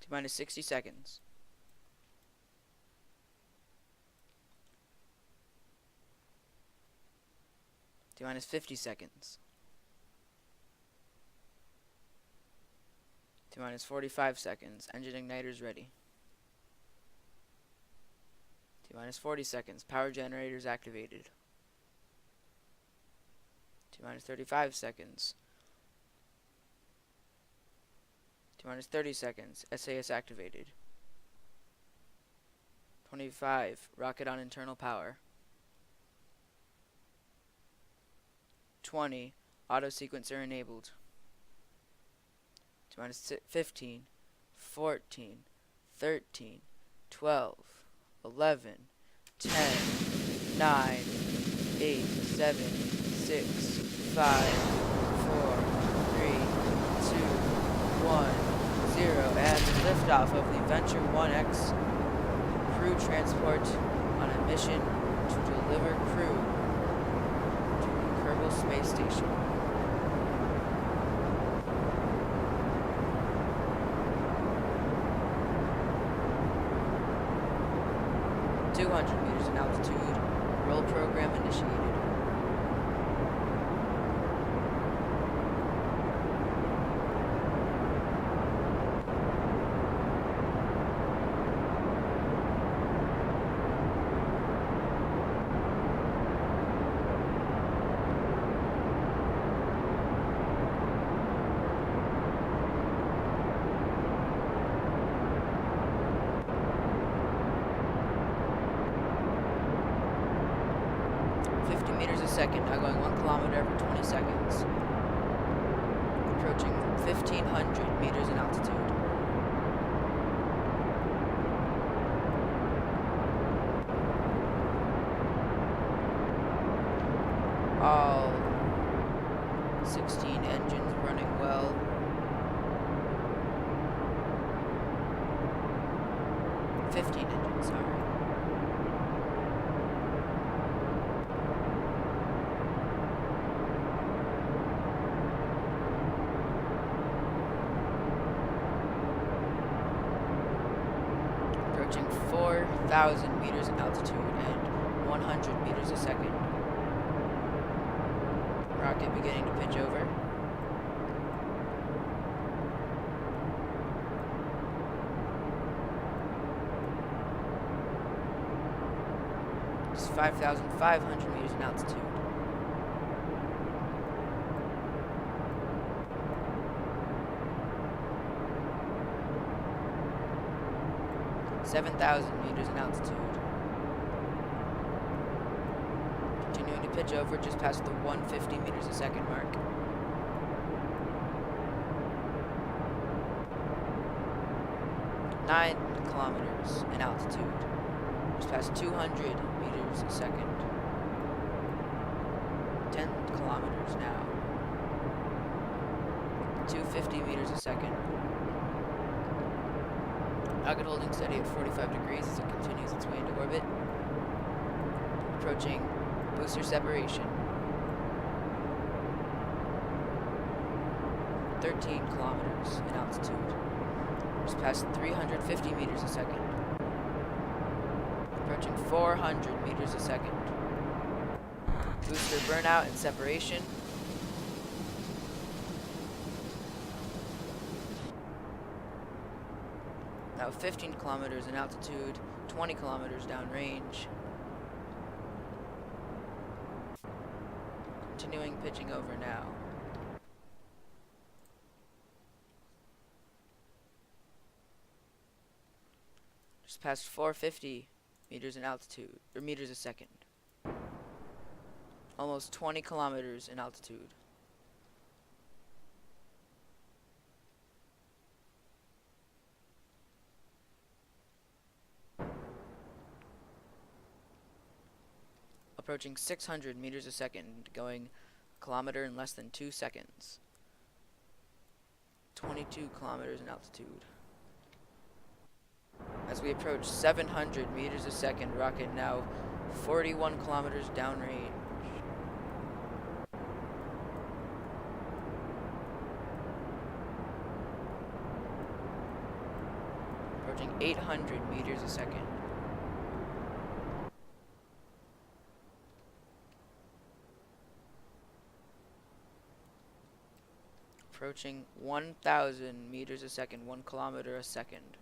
T-minus 60 seconds. T-minus 50 seconds. T-minus 45 seconds. Engine igniters ready. T-minus 40 seconds. Power generators activated. T-minus 35 seconds. T-minus 30 seconds. SAS activated. 25. Rocket on internal power. 20. Auto sequencer enabled. T-minus 15. 14. 13. 12. 11. 10. 9. 8. 7. 6. 5. 4. 3. 2. 1. 0. And liftoff of the Venture 1X crew transport on a mission to deliver crew to the Kerbal Space Station. meters in altitude. Roll program initiated. Meters a second, now going 1 kilometer every 20 seconds. Approaching 1,500 meters in altitude. All 16 engines running well. Fifteen engines, sorry. 4,000 meters in altitude and 100 meters a second. Rocket beginning to pitch over. It's 5,500 meters in altitude. meters in altitude. Continuing to pitch over just past the 150 meters a second mark. Nine kilometers in altitude. Just past 200 meters a second. 10 kilometers now. 250 meters a second. Rocket holding steady at 45 degrees as it continues its way into orbit. Approaching booster separation. 13 kilometers in altitude. Just past 350 meters a second. Approaching 400 meters a second. Booster burnout and separation. Now 15 kilometers in altitude, 20 kilometers downrange. Continuing pitching over now. Just past 450 meters in altitude, or meters a second. Almost 20 kilometers in altitude. Approaching 600 meters a second, going a kilometer in less than 2 seconds. 22 kilometers in altitude. As we approach 700 meters a second, rocket now 41 kilometers downrange. Approaching 800 meters a second. Approaching 1,000 meters a second, 1 kilometer a second.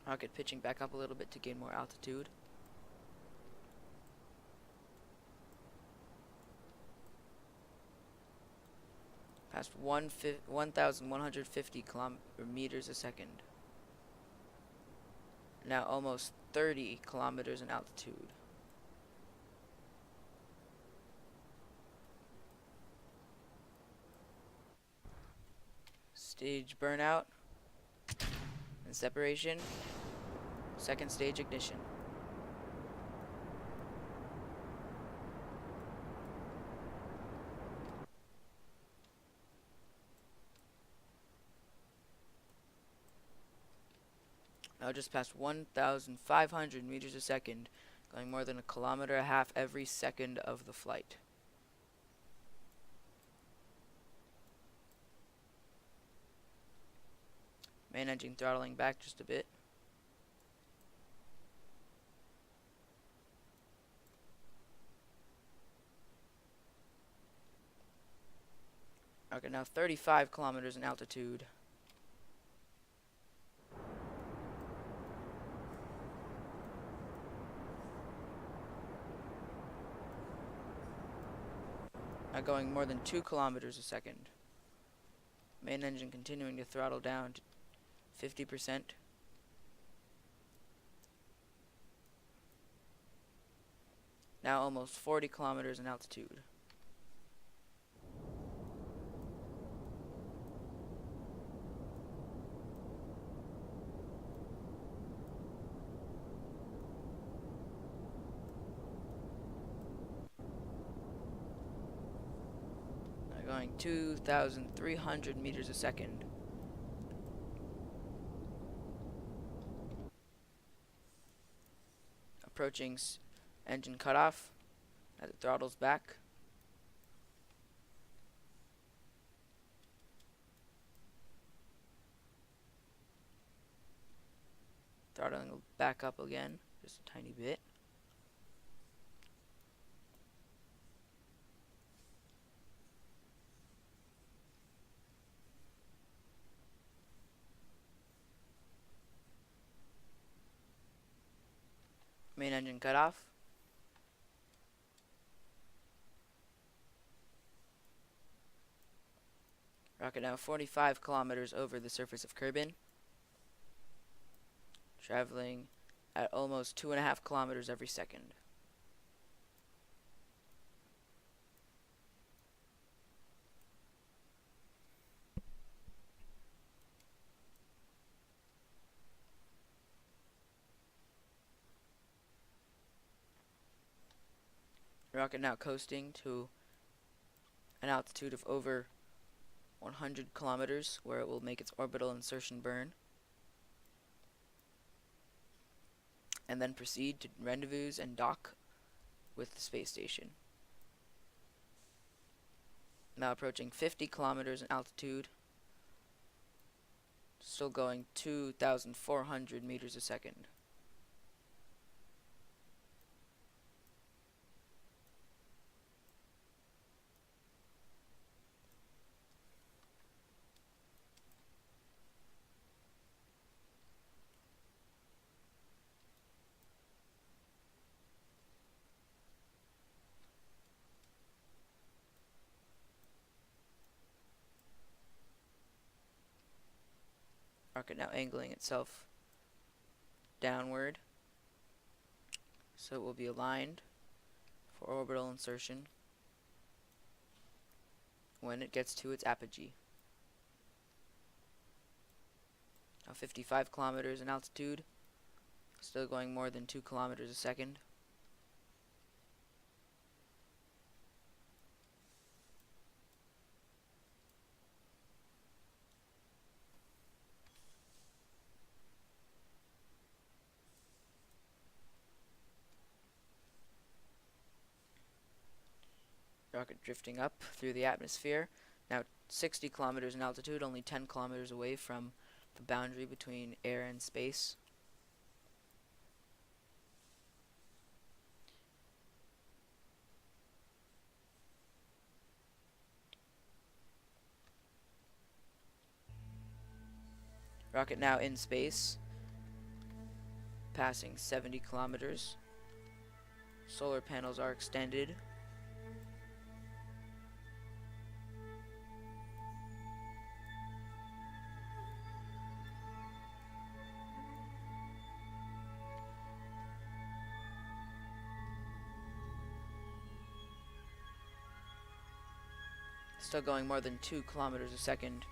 Rocket pitching back up a little bit to gain more altitude. Past 1,150 meters a second. Now almost 30 kilometers in altitude. Stage burnout and separation. Second stage ignition. Now just past 1,500 meters a second, going more than 1.5 kilometers every second of the flight. Main engine throttling back just a bit. Okay, now 35 kilometers in altitude. Now going more than 2 kilometers a second. Main engine continuing to throttle down to 50%. Now almost 40 kilometers in altitude. Now going 2,300 meters a second. Approaching engine cutoff as it throttles back. Throttling back up again, just a tiny bit. Main engine cut off. Rocket now 45 kilometers over the surface of Kerbin, traveling at almost 2.5 kilometers every second. Rocket now coasting to an altitude of over 100 kilometers, where it will make its orbital insertion burn, and then proceed to rendezvous and dock with the space station. Now approaching 50 kilometers in altitude, still going 2,400 meters a second. Rocket now angling itself downward, so it will be aligned for orbital insertion when it gets to its apogee. Now 55 kilometers in altitude, still going more than 2 kilometers a second. Rocket drifting up through the atmosphere, now 60 kilometers in altitude, only 10 kilometers away from the boundary between air and space. Rocket now in space, passing 70 kilometers. Solar panels are extended. Still going more than 2 kilometers a second.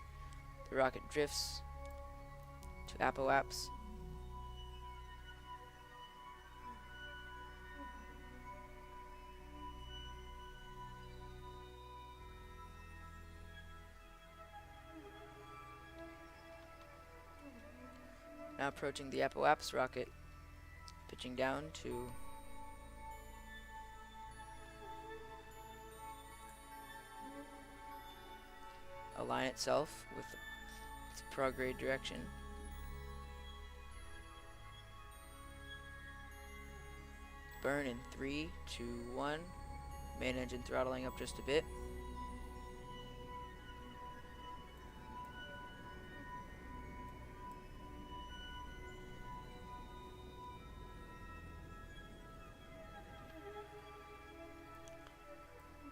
The rocket drifts to apoapse. Now approaching the apoapse, rocket pitching down to align itself with its prograde direction. Burn in 3, 2, 1. Main engine throttling up just a bit.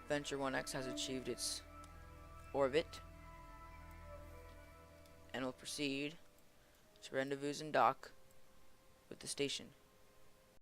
Venture 1X has achieved its orbit and will proceed to rendezvous and dock with the station.